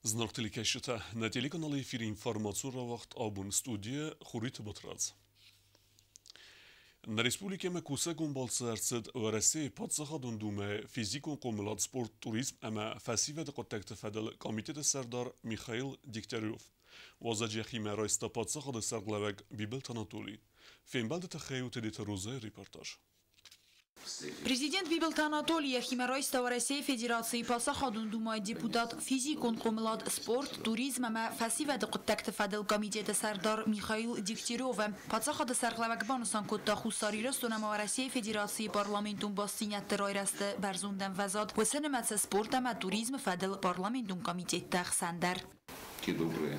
Знак телекашита на телеканале эфире информацию вақт абун студия Хурит Батрац. На республике Мекусе гумбалцы арцид в России подсахадун думе физику коммулат спорт туризм ама фасиве декотекте федел комитет сардар Михаил Дегтярев. Вазаджахи мерайста подсахады сарглавек Бибел Танатули. Фембалды тахеют эдит розы репортаж. Президент Бибел Танатули Химеройста России Федерации посахадун думай депутат физикон коммулат спорт туризм ама фасиве декотекте федел комитет сардар Михаил Дегтярев. Подсахады сарглавек банусан котта хусари растунама России Федерации парламентун бастинят теройрасты барзунден вазад весенемец спорт ама туризм федел парламентун комитет тахсандер. Те добрые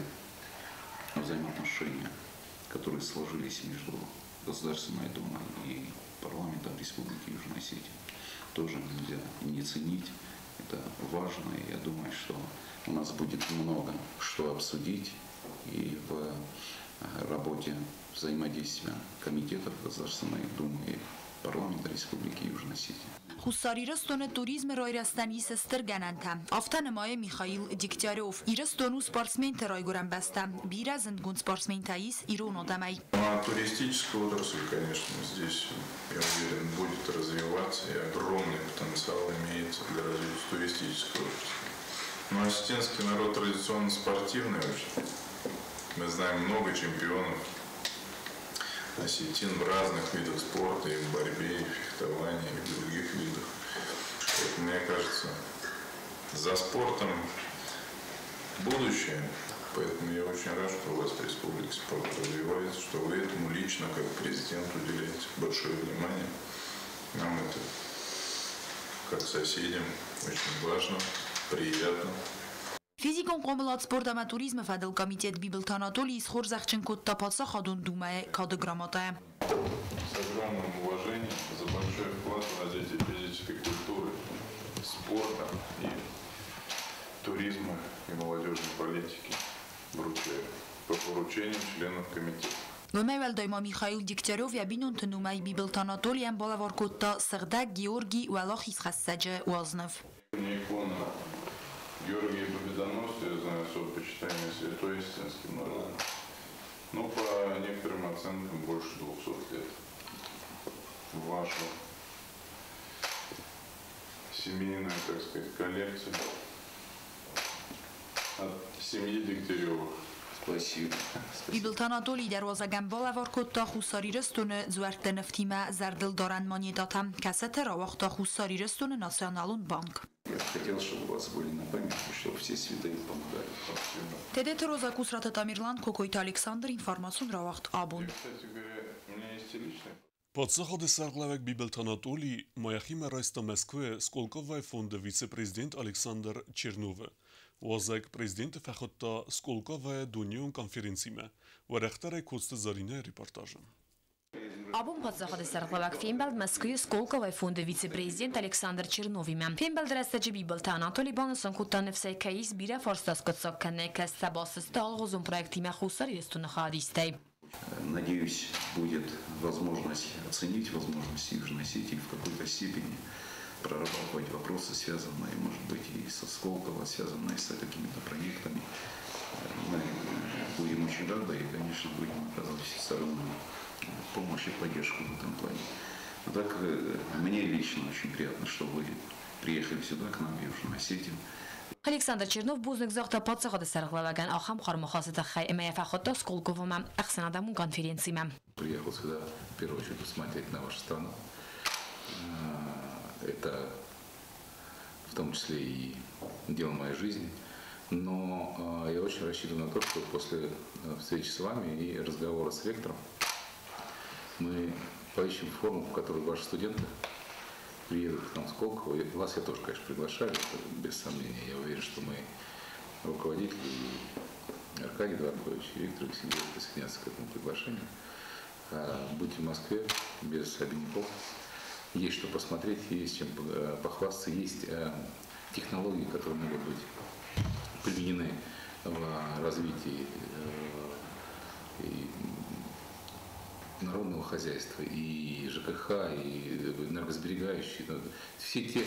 взаимоотношения, которые сложились между Государственной Думой и парламентом Республики Южной Осетия, тоже нельзя не ценить. Это важно, и я думаю, что у нас будет много что обсудить и в работе взаимодействия комитетов Государственной Думы и парламента Республики Южной Осетии. Хусари растон туризм ройрастانی سستر گننتم. آفتن مای میخائیل دیکتیاروف. ایرستونو спортсмен ройгурам баста. Бира зендгун спортсмен таис Ирон Адамай. Туристическая отрасль, конечно, здесь, я уверен, будет развиваться, и огромный потенциал имеется для развития туристической отрасли. Но осетинский народ традиционно спортивный очень. Мы знаем много чемпионов осетин в разных видах спорта, и в борьбе, и в фехтовании, и в других видах. Поэтому, мне кажется, за спортом будущее. Поэтому я очень рад, что у вас в Республике спорт развивается, что вы этому лично, как президент, уделяете большое внимание. Нам это, как соседям, очень важно, приятно. فیزیکون قوملات سپورت و توریسم فدل کمیته بیبل تاناتولی از خورزخچن کد تا پاسا خادون دومه کادگراماته. С огромным уважением за большой вклад в развитие физической культуры, спорта и туризма и молодежной политики вручаю по поручениям членов комитета. ومول دایما میخائیل دیکتیاروف یا بینون تنومه بیبل تاناتولی هم بالوار کد تا سغده گیورگی و لاخیز خستجه وازنف. Георгий Победоносец, я знаю, особо почитаемый святой осетинским народом. Но по некоторым оценкам больше 200 лет. Вашу семейную, так сказать, коллекцию от семьи Дегтяревых. Спасибо. بیبل تاناتولی در وازگم بالوار کد تا خوساری رستون زورت نفتیمه زردل دارن مانی داتم کسته را وقت تا خوساری رستون ناسیونالون بانک. Я хотел, чтобы у вас были на памяти, чтобы все святые помогали. Тедет роза кусрата Тамирлан Кокойт Александр информацион را вақт абун. Кстати говоря, у меня есть и личный. Подсахады сарглавек Бибел Танатули Маяхи мерайста Москвы сколковай фонда вице-президент Александр Чернове. Вазак президент фахотта сколковай дунион конференциме. Варехтарай косты зарина репортажа. Абун подсахады сарглавек фембелд Москвы сколковай фонда вице-президент Александр Черновиме. Фембелд растаджи Бибел Танатули банусан кутта нефсай каис бире форстас котсак канне каста басыста алгозун проектиме хусари рестуна хадистай. Надеюсь, будет возможность оценить возможности Южной Осетии в какой-то степени, прорабатывать вопросы, связанные, может быть, и со Сколково, связанные с какими-то проектами. Мы будем очень рады и, конечно, будем оказывать всестороннюю помощь и поддержку в этом плане. А так, мне лично очень приятно, что вы приехали сюда, к нам, в Южную Осетию. Александр Чернов бузник захта подсахады сарглаваган ахам хармахасыта хай эмая фахотта сколковома ахсанадамун конференциме. Приехал сюда, в первую очередь, посмотреть на вашу страну. Это в том числе и дело моей жизни. Но я очень рассчитываю на то, что после встречи с вами и разговора с ректором мы поищем форму, в которой ваши студенты приедут к нам в Сколково. Вас я тоже, конечно, приглашаю, без сомнения. Я уверен, что мы, руководители, Аркадий Дворкович и Виктор Алексеевич, присоединятся к этому приглашению. Будьте в Москве, без обиняков. Есть что посмотреть, есть чем похвастаться, есть технологии, которые могут быть применены в развитии и народного хозяйства, и ЖКХ, и энергосберегающие. Все те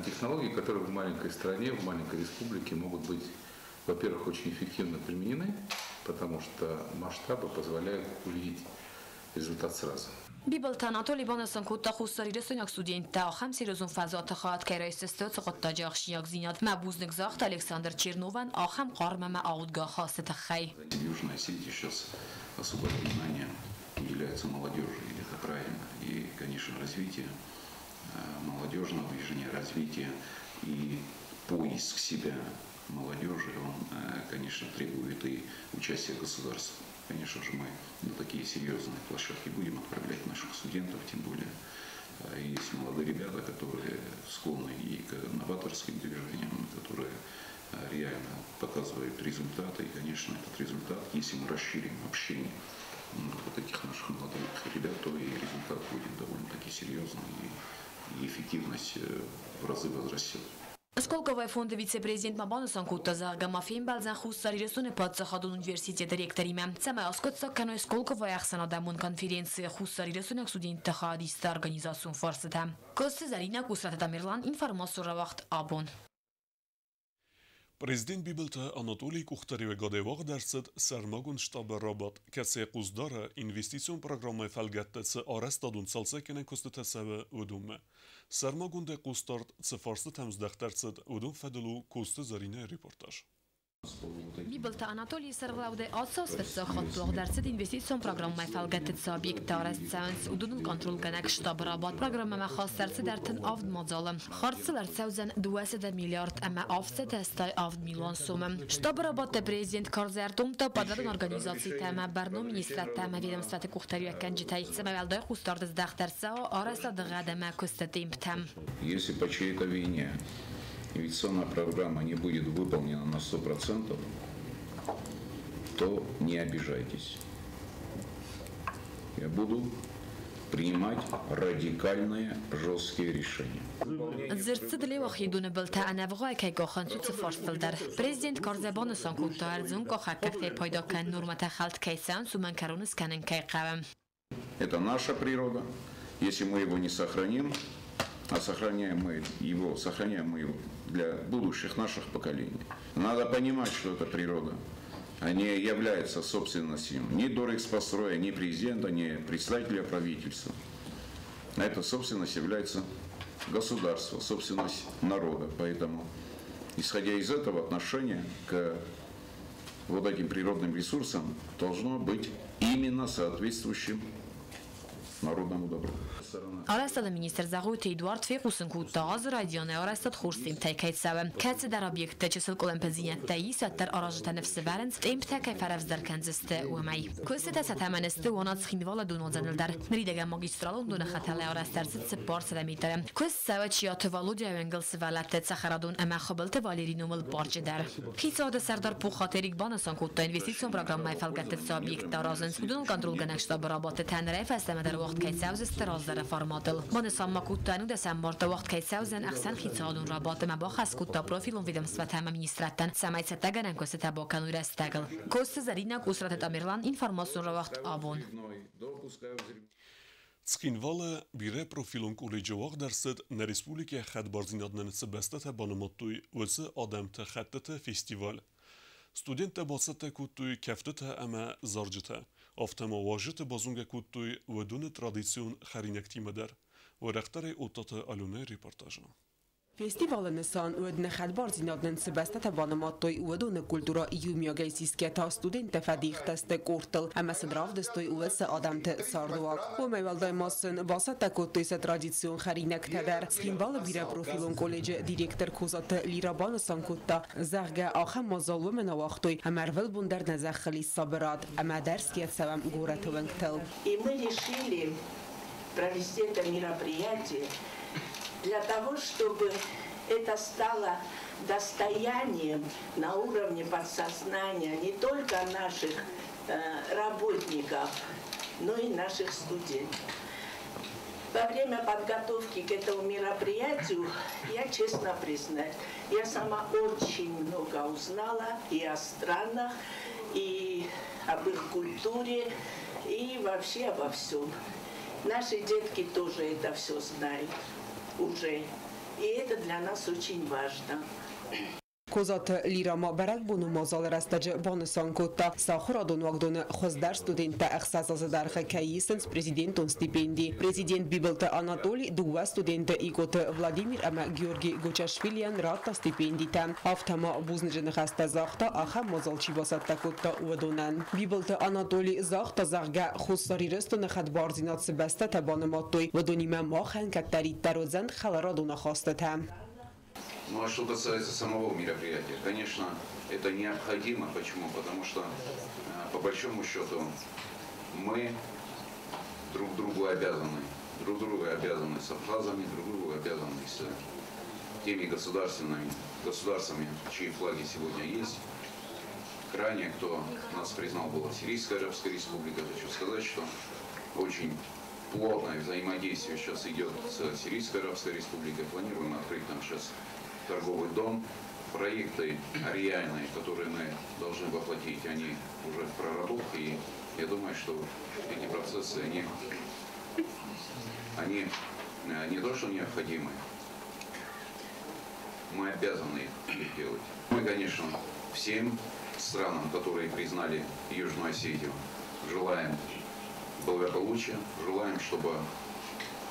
технологии, которые в маленькой стране, в маленькой республике могут быть во-первых, очень эффективно применены, потому что масштабы позволяют увидеть результат сразу. Bibaltan Anatoliy Banasan kutta xussari röszönök studenta a hamszírozun fázat a xat kejrejszesztő szokott a gyaksiak zinat. Mabuznik zacht Alexander Чернован a ham qarmama audga xasset a xej. Южная Осетия сейчас особое внимание уделяется молодежи, и это правильно. И, конечно, развитие молодежного движения, развитие и поиск себя молодежи, он, конечно, требует и участия государства. Конечно же, мы на такие серьезные площадки будем отправлять наших студентов, тем более есть молодые ребята, которые склонны и к новаторским движениям, которые реально показывают результаты. И, конечно, этот результат, если мы расширим общение вот этих наших молодых ребят, то и результат будет довольно-таки серьезный, и эффективность в разы возрастет. Сколковой фонда вице-президент Мабанусан кutta zargama filmbalzan xussari röszöne Padszahadon Universitete rektorime. Цема оскотсакканой Сколковой ахсанадамун конференции xussari röszönök studenta hadista организацион форсета. Көсі Зарина Кусрата Тамерлан информациора вақт абон. Президент Bibalta Anatoliy Kuxtari Gadevaq dersid Sermagun shtabi Rabat kase quzdara investitsion programmay felgettetse arestadun salsekenen kosteteseve udumme. Sermagun de qustart cefarsı temzdaq dersid udum fedelu kostu Zarina reportaj. Bibalta Anatoliy Servlaude atsos vetsa xatluq dersid investitsion programmay felgettetse obyekta arestsaans udunul kontrolganak shtabi Rabat programmama xas dersid dertin avd madzalım. Xartsılar 2 milyard ama avset estay avd milyon сумы. Штаб работы президент Карзертумта подводен организации тема Барно министрат тема ведомствата Кухтария Канджитай Самавалдай Хустарды Сдахтарсао Арасады Гадама Костатимптам. Если по чьей-то вине инвестиционная программа не будет выполнена на 100%, то не обижайтесь. Я буду принимать радикальные, жесткие решения. Зерцедли вахидуне билта анавгай кай гохан цуц форсталдар. Президент Карзабанусан кutta арзун гохаккат кай пайда кан нормата халт кайсан суман карунус канен кай qawam. Это наша природа. Если мы его не сохраним, а сохраняем мы его для будущих наших поколений. Надо понимать, что это природа. Они являются собственностью ни Дорекспостроя, ни президента, ни представителя правительства. Эта собственность является государством, собственность народа. Поэтому, исходя из этого, отношение к вот этим природным ресурсам должно быть именно соответствующим народному добру. Arastad minister Zaguti Eduard Fekusin kutta az radione arastad Khursim Taykayt Sawam. Katsi dar obyekte çesil kolempezinet tayi sattar arajta nefsi varens imta kay faravzdar kanziste umay. Kusita satamaniste wanat xinvala dunozanildar. Mridega magistralon duna khatala arastarsit separ salamitare. Kus sawachiyat Volodya Engels valatte Sakharadun ama khabalte Valerinumul barjidar. Xisada sardar bu khaterik banasan kutta investitsion programmay falgatet obyekta arazın sudun kontrolganak shtab rabat tanrif astamedar vaqt kay savzist razdar farmadil. Banasan makutta nu desembarta vaqt kay savzan ahsan xitsadun rabat ma baxas kutta profilun ведомства тема министраттан самайца таганан косета бокану растагал. Коста Зарина Кусрата Тамерлан информацион вaqt абон. Цхинвала бире профилун колледжевaq dersid na Respublika xatbarzinadnan sebestata banamattuy velse adamta xattata festival. Studenta basata kuttuy kaftata ama zarjita. Aftama wajita bazunga kuttuy vedun tradisyon xarinaktimadar. ورختار اوتات آلونه reportajı. Festivalın san ödne xalbar zinadnen sebestet banamattoy udone kultura yumyagay sisketa studente fadixtaste kortel ama sedravdestoy uvelse adamte sarduak. O mevalday masın basata kottuysa tradisyon xarinek teder. Skinval bire profilon koleje direktor kozatı liraban san kotta zahga axam mazalumena waqtoy amarvel bundar nazakhli sabrat ama derskiet savam goratovanktel. И мы решили провести это мероприятие для того, чтобы это стало достоянием на уровне подсознания не только наших работников, но и наших студентов. Во время подготовки к этому мероприятию, я честно признаюсь, я сама очень много узнала и о странах, и об их культуре, и вообще обо всем. Наши детки тоже это все знают уже. И это для нас очень важно. Kozat lirama berek bunu mazal resztece banısan kotta Sağıradon vagdonu xozdar studenta exsazazı darxı kayisens prezidenton stipendi. Prezident Bibelte Anatoli duva studenta ikote Vladimir ama Georgi Gochashvilian rata stipenditem. Haftama buznıcını xasta zaxta axa mazalçi basatta kotta uvadonan. Bibelte Anatoli zaxta zağga xostari restonu xadbarzinat sebeste tabanımattoy vadonime maxen kattarit darozend xalaradona xastatem. Ну а что касается самого мероприятия, конечно, это необходимо. Почему? Потому что, по большому счету, мы друг другу обязаны с абхазами, друг другу обязаны с теми государствами, чьи флаги сегодня есть. Ранее, кто нас признал, была Сирийская Арабская Республика. Хочу сказать, что очень плотное взаимодействие сейчас идет с Сирийской Арабской Республикой. Планируем открыть там сейчас торговый дом. Проекты реальные, которые мы должны воплотить, они уже в проработке. И я думаю, что эти процессы, они не то, что необходимы, мы обязаны их делать. Мы, конечно, всем странам, которые признали Южную Осетию, желаем благополучия, желаем, чтобы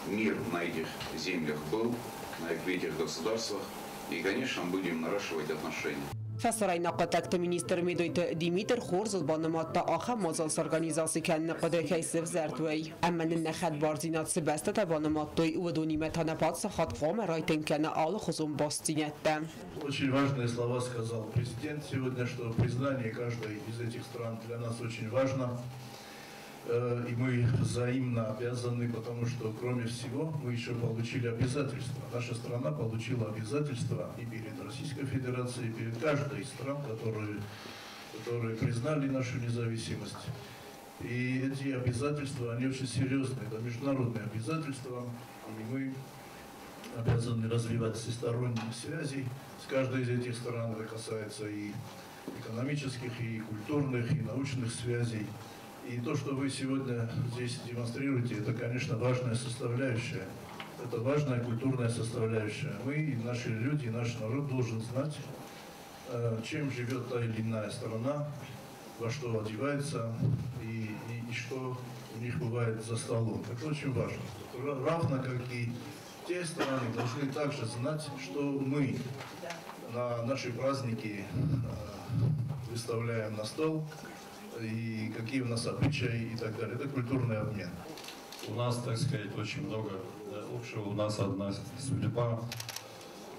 мир на этих землях был, на этих государствах. И, конечно, будем наращивать отношения. Фасарай нақатакта министр медойта Димитр Хорзл банаматта аха мазалс организации нақада кейсев зертвей. Амман нахад барзинат себесте табанаматтой уводонимет ханапат сахат қама райтен кена алы хузум бастинетта. Очень важные слова сказал президент сегодня, что признание каждой из этих стран для нас очень важно. И мы взаимно обязаны, потому что, кроме всего, мы еще получили обязательства. Наша страна получила обязательства и перед Российской Федерацией, и перед каждой из стран, которые признали нашу независимость. И эти обязательства, они очень серьезные, это международные обязательства, и мы обязаны развивать всесторонние связи с каждой из этих стран. Это касается и экономических, и культурных, и научных связей. И то, что вы сегодня здесь демонстрируете, это, конечно, важная составляющая. Это важная культурная составляющая. Мы, и наши люди, и наш народ должен знать, чем живет та или иная страна, во что одевается и что у них бывает за столом. Это очень важно. Равно как и те страны должны также знать, что мы на наши праздники выставляем на стол, и какие у нас обычаи и так далее. Это культурный обмен. У нас, так сказать, очень много общего. У нас одна судьба,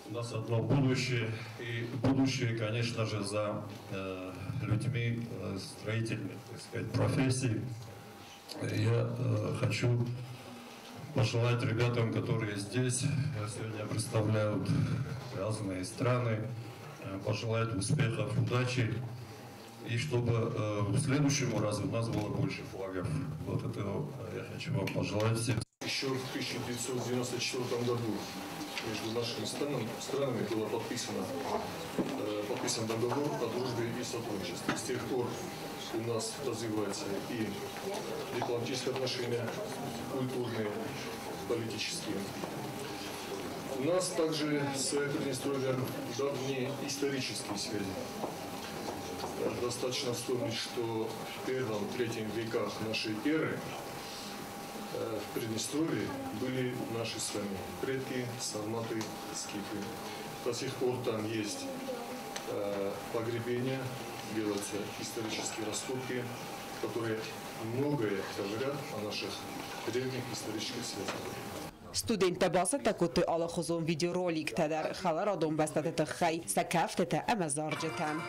у нас одно будущее. И будущее, конечно же, за людьми строительных, так сказать, профессий. Я хочу пожелать ребятам, которые здесь сегодня представляют разные страны, пожелать успехов, удачи. И чтобы в следующем разу у нас было больше флагов. Вот этого я хочу вам пожелать всем. Еще в 1994 году между нашими странами был подписан договор о дружбе и сотрудничестве. С тех пор у нас развиваются и дипломатические отношения, культурные, политические. У нас также с Приднестровьем давние исторические связи. Достаточно вспомнить, что в первом-третьем веках нашей эры в Приднестровье были наши с вами предки, сарматы, скифы. До сих пор там есть погребения, делаются исторические раскопки, которые многое говорят о наших древних исторических связях. Studenta basata kote ala khuzon videorolik tadar khalaradon bastata khay sakaftata amazarjatan.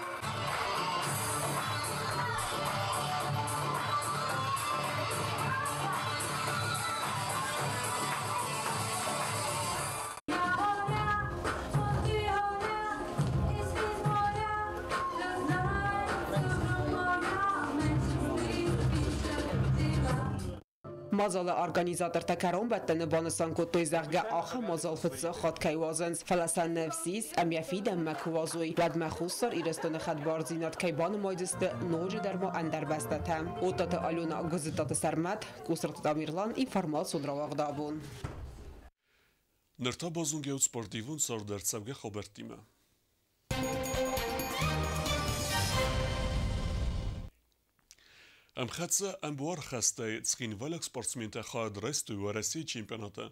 Mazal organizator takaron batten banısan kotoy zagga axa mazal fıtsı xatkay wazens falasan nefsis am yafidem makwazoy bad makhusar irestone khadbarzinat kay ban moydiste noje dermo andar bastatam otata aluna gazetata sarmat kusrat amirlan informatsiyon ravagdabun Nërta bazun gjeut sportivun sar dërtsavge xabertime. Ամխացը ամբուար խաստայ ծխինվալակ սպորտսմենտը խադրեստու վարասի չեմպիոնատը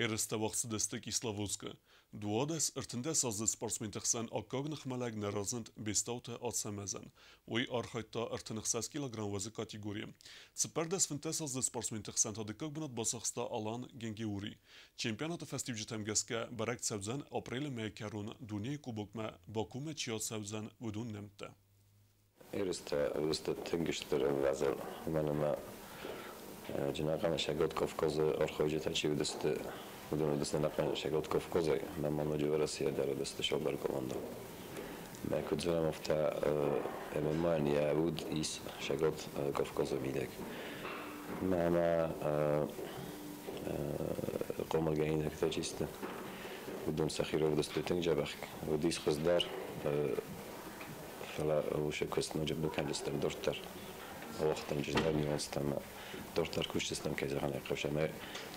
երստը վաղցը դստը կիսլավուցկը Duodes ırtındes azı sportsmintixsan akkagnych malag narazınt bestauta atsamazan. Oy arxayta ırtınıxsas kilogram vazı kategoriya. Sıpardes fintes azı sportsmintixsan tadikag bunat basaqsta alan gengeuri. Çempionatı festivci temgeske barak sevzan apreli mekarun dünya kubokma bakume çiyat sevzan vudun nemte. Erste tengiştiren vazel manama cenaqana şagot Kafkazı arxaycı çivdeste Budeme desne nakonec od Kavkoze, mám nadzieję, že Rusija dara da ste šobar komando. Kod zveram v ta MMA nie ud is šagot Kavkoze videk. Mama قوم الجاهين هكذا جيسته بدون سخير ودست تنجبخ وديس خزدار فلا وش كوست نجيب له كان دستر دورتر وقت الجزائر نيوانستم دورتر كوش دستم كذا خلنا قبش أنا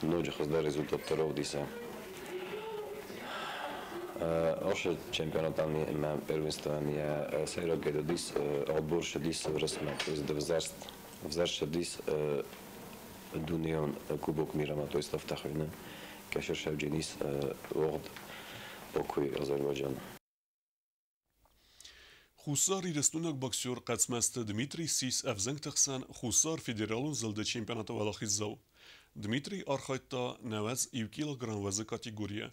نوج خزدار ريزولتات ترو ديسا أوش شامبيونات أني إما بيروينستاني سيرا جدا ديس عبورش ديس رسمة إذا وزارش ديس دونيون كوبوك ميراما تو استفتحونا كشر شوجينيس وقت بوكوي أذربيجان Xusar irestунակ բոքսյոր կացմաստը Դմիտրի Սիս ավզանգտխսան Xusar ֆեդերալուն զլդը չեմպիոնատը վալախիզզավ։ Դմիտրի արխայտա 90 կիլոգրամ վազը կատեգորիա։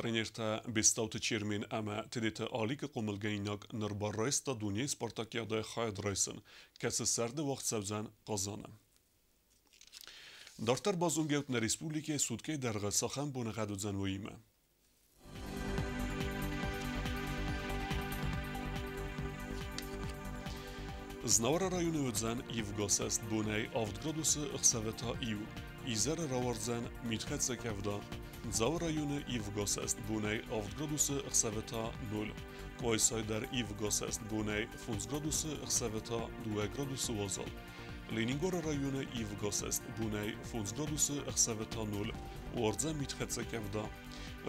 Տրեներտա բեստավտը չերմեն ամա տեդետը ալիկը կոմլգայինակ նրբարայստա դունյե սպարտակյադայ խայդրայսն, կասը սարդը վաղցավզան qazանը։ Դարտար բազունգեուտն ռեսպուլիկե սուտկե դարղա սախան բոնղադուձան ոյիմը։ Znavara rayonu ödzen Yevgosest bunay avtgradusı ıxsaveta iu. İzara ravarzen mitxetse kevda. Zav rayonu Yevgosest bunay avtgradusı ıxsaveta 0. Koysaydar Yevgosest bunay funzgradusı ıxsaveta 2 gradusı vazal. Leningora rayonu Yevgosest bunay funzgradusı ıxsaveta 0. Uardzen mitxetse kevda.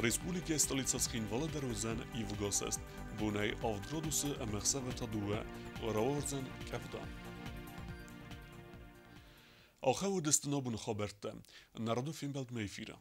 Respublika stolica Schinvala darozan Yevgosest bunay avtgradusı ıxsaveta 2. Ravarzen kevda. Ахав дестинобун хаберте. Народу фимбелд мейфіра.